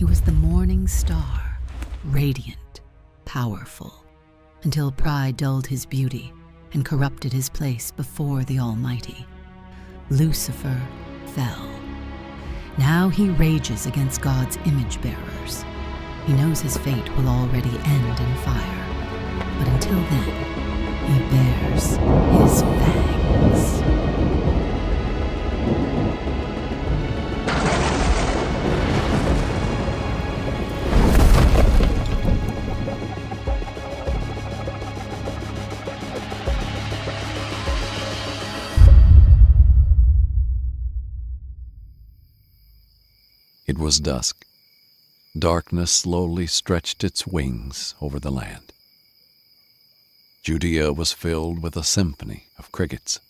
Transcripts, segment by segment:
He was the morning star, radiant, powerful, until pride dulled his beauty and corrupted his place before the Almighty. Lucifer fell. Now he rages against God's image bearers. He knows his fate will already end in fire, but until then, he bears his fangs. It was dusk. Darkness slowly stretched its wings over the land. Judea was filled with a symphony of crickets,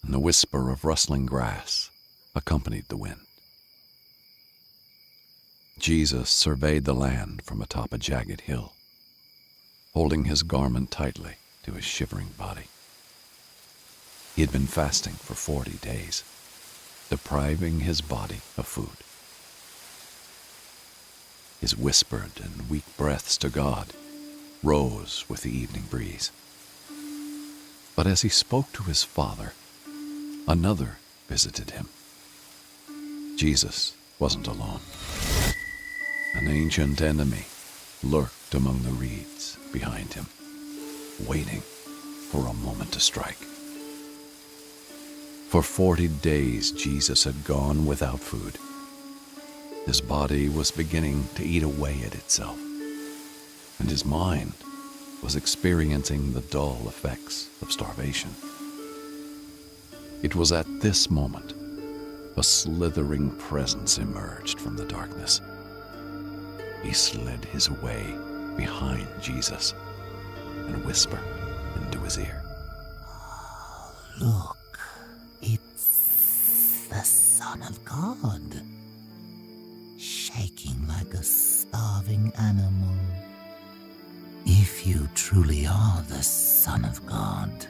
and the whisper of rustling grass accompanied the wind. Jesus surveyed the land from atop a jagged hill, holding his garment tightly to his shivering body. He had been fasting for 40 days, depriving his body of food. His whispered and weak breaths to God rose with the evening breeze. But as he spoke to his Father, another visited him. Jesus wasn't alone. An ancient enemy lurked among the reeds behind him, waiting for a moment to strike. For 40 days, Jesus had gone without food. His body was beginning to eat away at itself, and his mind was experiencing the dull effects of starvation. It was at this moment a slithering presence emerged from the darkness. He slid his way behind Jesus and whispered into his ear. Look, it's the Son of God, shaking like a starving animal. If you truly are the Son of God,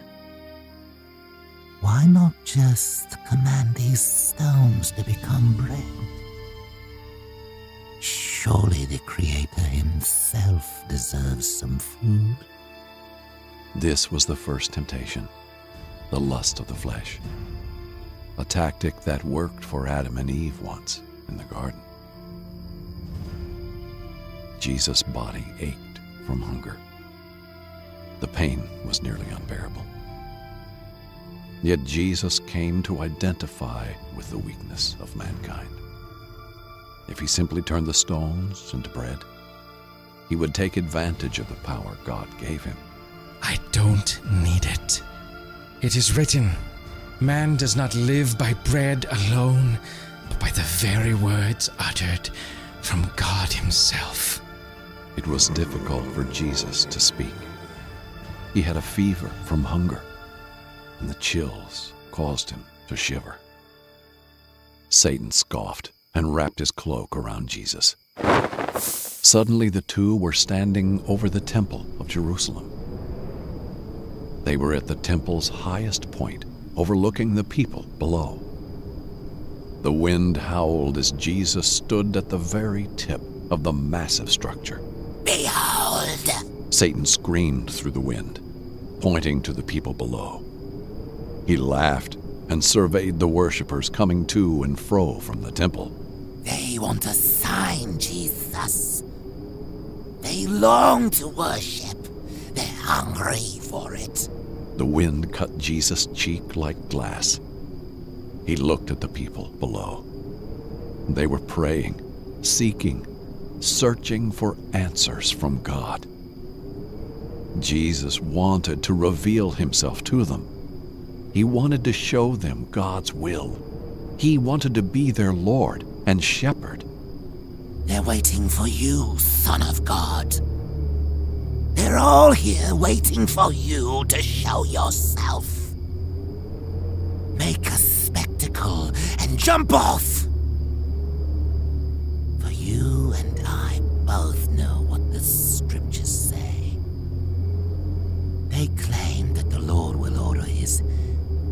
why not just command these stones to become bread? Surely the Creator himself deserves some food. This was the first temptation, the lust of the flesh, a tactic that worked for Adam and Eve once in the garden. Jesus' body ached from hunger. The pain was nearly unbearable. Yet Jesus came to identify with the weakness of mankind. If he simply turned the stones into bread, he would take advantage of the power God gave him. I don't need it. It is written, man does not live by bread alone, but by the very words uttered from God himself. It was difficult for Jesus to speak. He had a fever from hunger, and the chills caused him to shiver. Satan scoffed and wrapped his cloak around Jesus. Suddenly the two were standing over the temple of Jerusalem. They were at the temple's highest point, overlooking the people below. The wind howled as Jesus stood at the very tip of the massive structure. Behold! Satan screamed through the wind, pointing to the people below. He laughed and surveyed the worshippers coming to and fro from the temple. They want a sign, Jesus. They long to worship. They're hungry for it. The wind cut Jesus' cheek like glass. He looked at the people below. They were praying, seeking, searching for answers from God. Jesus wanted to reveal himself to them. He wanted to show them God's will. He wanted to be their Lord and Shepherd. They're waiting for you, Son of God. They're all here waiting for you to show yourself. Make a spectacle and jump off. For you and I both know what the scriptures say. They claim that the Lord will order his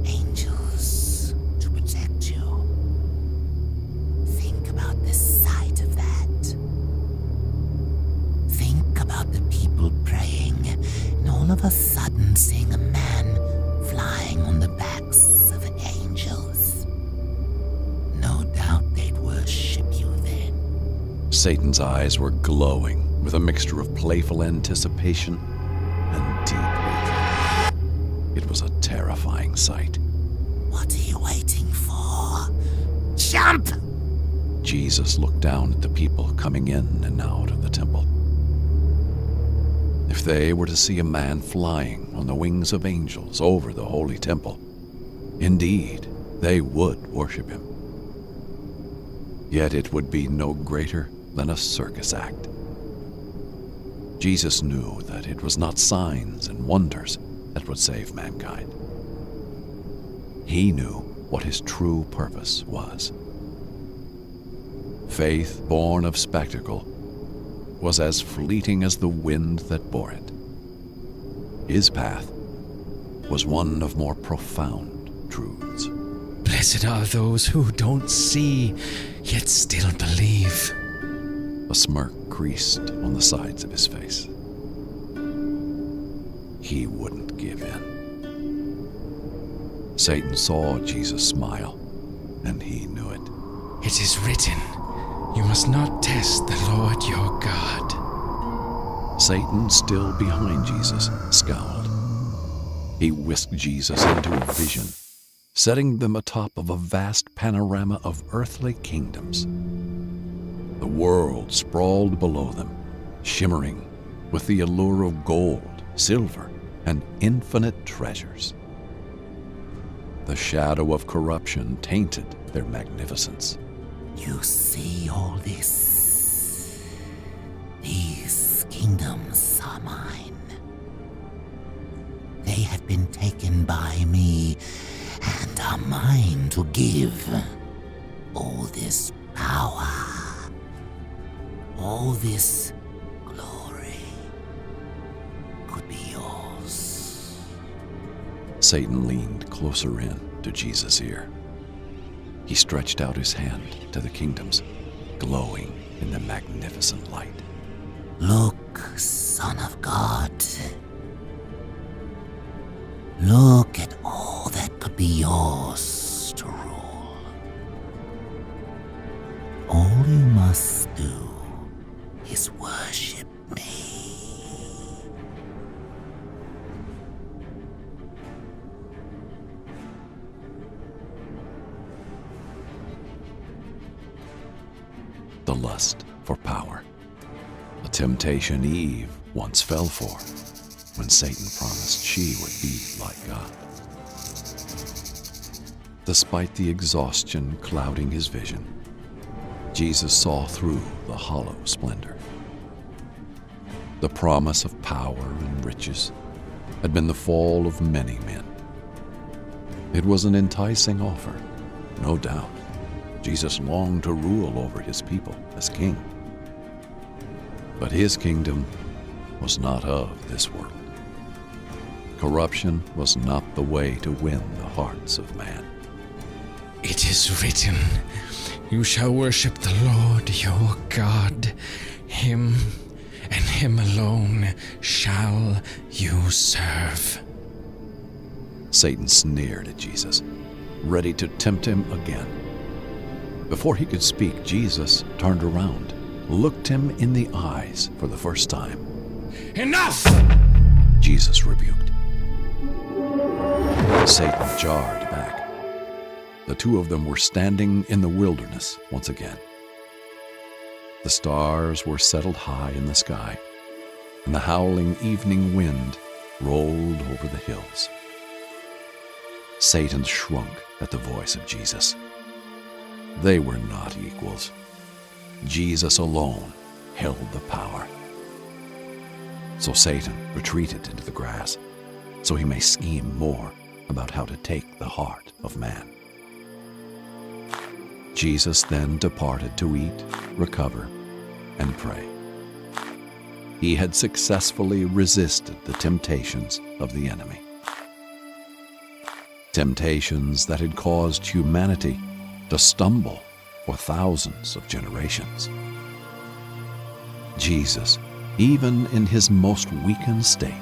angels to protect you. Think about the sight of that. of a sudden seeing a man flying on the backs of angels. No doubt they'd worship you then. Satan's eyes were glowing with a mixture of playful anticipation and deep hatred. It was a terrifying sight. What are you waiting for? Jump! Jesus looked down at the people coming in and out of the temple. If they were to see a man flying on the wings of angels over the holy temple, indeed, they would worship him. Yet it would be no greater than a circus act. Jesus knew that it was not signs and wonders that would save mankind. He knew what his true purpose was. Faith born of spectacle was as fleeting as the wind that bore it. His path was one of more profound truths. Blessed are those who don't see, yet still believe. A smirk creased on the sides of his face. He wouldn't give in. Satan saw Jesus smile, and he knew it. It is written, you must not test the Lord your God. Satan, still behind Jesus, scowled. He whisked Jesus into a vision, setting them atop of a vast panorama of earthly kingdoms. The world sprawled below them, shimmering with the allure of gold, silver, and infinite treasures. The shadow of corruption tainted their magnificence. You see all this? These kingdoms are mine. They have been taken by me and are mine to give. All this power, all this glory could be yours. Satan leaned closer in to Jesus' ear. He stretched out his hand to the kingdoms, glowing in the magnificent light. Look, Son of God. Look at all that could be yours to rule. All you must do is worship me. The lust for power, a temptation Eve once fell for when Satan promised she would be like God. Despite the exhaustion clouding his vision, Jesus saw through the hollow splendor. The promise of power and riches had been the fall of many men. It was an enticing offer, no doubt. Jesus longed to rule over his people as king. But his kingdom was not of this world. Corruption was not the way to win the hearts of man. It is written, you shall worship the Lord your God. Him and him alone shall you serve. Satan sneered at Jesus, ready to tempt him again. Before he could speak, Jesus turned around, looked him in the eyes for the first time. Enough! Jesus rebuked. Satan jarred back. The two of them were standing in the wilderness once again. The stars were settled high in the sky, and the howling evening wind rolled over the hills. Satan shrunk at the voice of Jesus. They were not equals. Jesus alone held the power. So Satan retreated into the grass, so he may scheme more about how to take the heart of man. Jesus then departed to eat, recover, and pray. He had successfully resisted the temptations of the enemy. Temptations that had caused humanity to stumble for thousands of generations. Jesus, even in his most weakened state,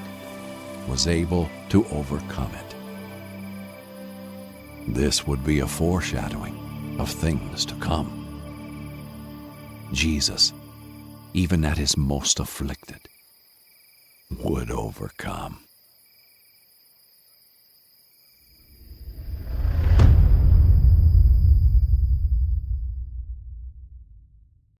was able to overcome it. This would be a foreshadowing of things to come. Jesus, even at his most afflicted, would overcome.